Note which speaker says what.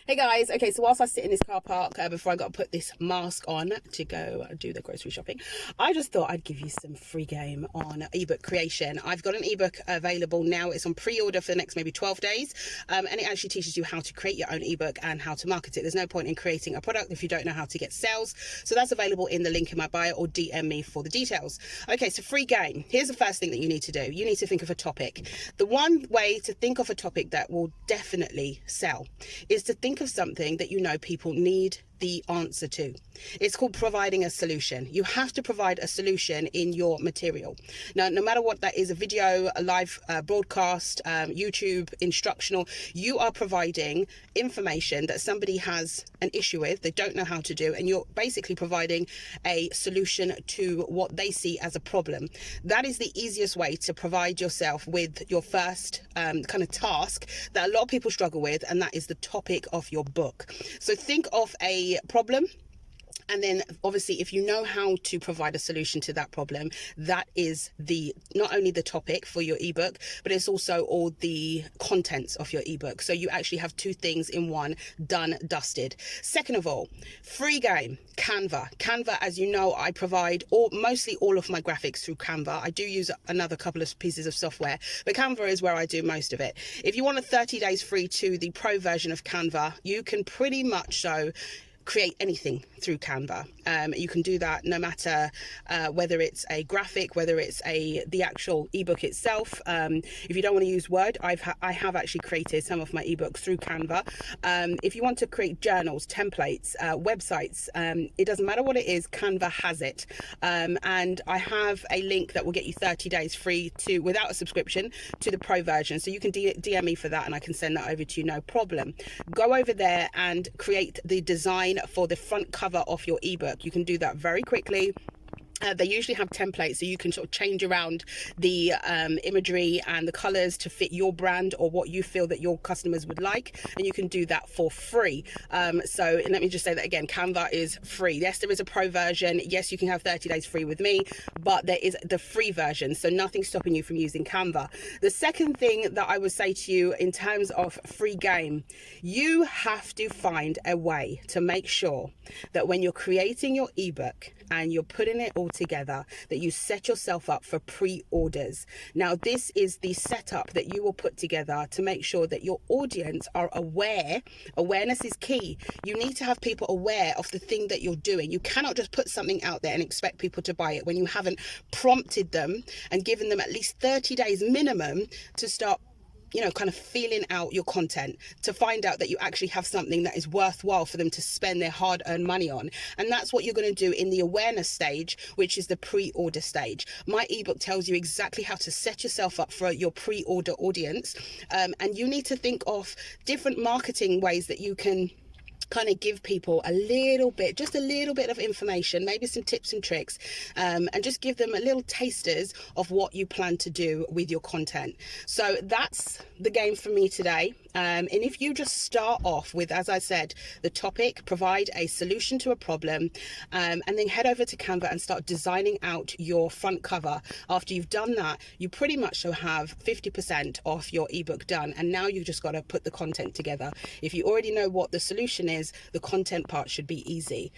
Speaker 1: Hey guys, okay, so whilst I sit in this car park before I got to put this mask on to go do the grocery shopping, I just thought I'd give you some free game on ebook creation. I've got an ebook available now. It's on pre-order for the next maybe 12 days, and it actually teaches you how to create your own ebook and how to market it. There's no point in creating a product if you don't know how to get sales. So that's available in the link in my bio, or DM me for the details. Okay, so free game. Here's the first thing that you need to do. You need to think of a topic. The one way to think of a topic that will definitely sell is to think of something that you know people need the answer to. It's called providing a solution. You have to provide a solution in your material. Now, no matter what that is, a video, a live broadcast, YouTube, instructional, you are providing information that somebody has an issue with, they don't know how to do, and you're basically providing a solution to what they see as a problem. That is the easiest way to provide yourself with your first kind of task that a lot of people struggle with, and that is the topic of your book. So think of a problem, and then obviously if you know how to provide a solution to that problem, that is the not only the topic for your ebook, but it's also all the contents of your ebook. So you actually have two things in one, done, dusted. Second of all, free game, Canva. Canva, as you know, I provide mostly all of my graphics through Canva. I do use another couple of pieces of software, but Canva is where I do most of it. If you want a 30 days free to the pro version of Canva, you can pretty much create anything through Canva. You can do that no matter whether it's a graphic, whether it's the actual ebook itself. If you don't want to use Word, I have actually created some of my ebooks through Canva. If you want to create journals, templates, websites, it doesn't matter what it is, Canva has it. And I have a link that will get you 30 days free without a subscription to the pro version. So you can DM me for that and I can send that over to you, no problem. Go over there and create the design for the front cover of your ebook. You can do that very quickly. They usually have templates, so you can sort of change around the imagery and the colors to fit your brand or what you feel that your customers would like, and you can do that for free. So let me just say that again, Canva is free. Yes, there is a pro version. Yes, you can have 30 days free with me, but there is the free version, so nothing's stopping you from using Canva. The second thing that I would say to you in terms of free game, you have to find a way to make sure that when you're creating your ebook and you're putting it all together, that you set yourself up for pre-orders. Now, this is the setup that you will put together to make sure that your audience are aware. Awareness is key. You need to have people aware of the thing that you're doing. You cannot just put something out there and expect people to buy it when you haven't prompted them and given them at least 30 days minimum to start kind of feeling out your content, to find out that you actually have something that is worthwhile for them to spend their hard-earned money on. And that's what you're going to do in the awareness stage, which is the pre-order stage. My ebook tells you exactly how to set yourself up for your pre-order audience. And you need to think of different marketing ways that you can kind of give people just a little bit of information, maybe some tips and tricks, and just give them a little tasters of what you plan to do with your content. So that's the game for me today. And if you just start off with, as I said, the topic, provide a solution to a problem, and then head over to Canva and start designing out your front cover. After you've done that, you pretty much will have 50% of your ebook done. And now you've just got to put the content together. If you already know what the solution is, the content part should be easy.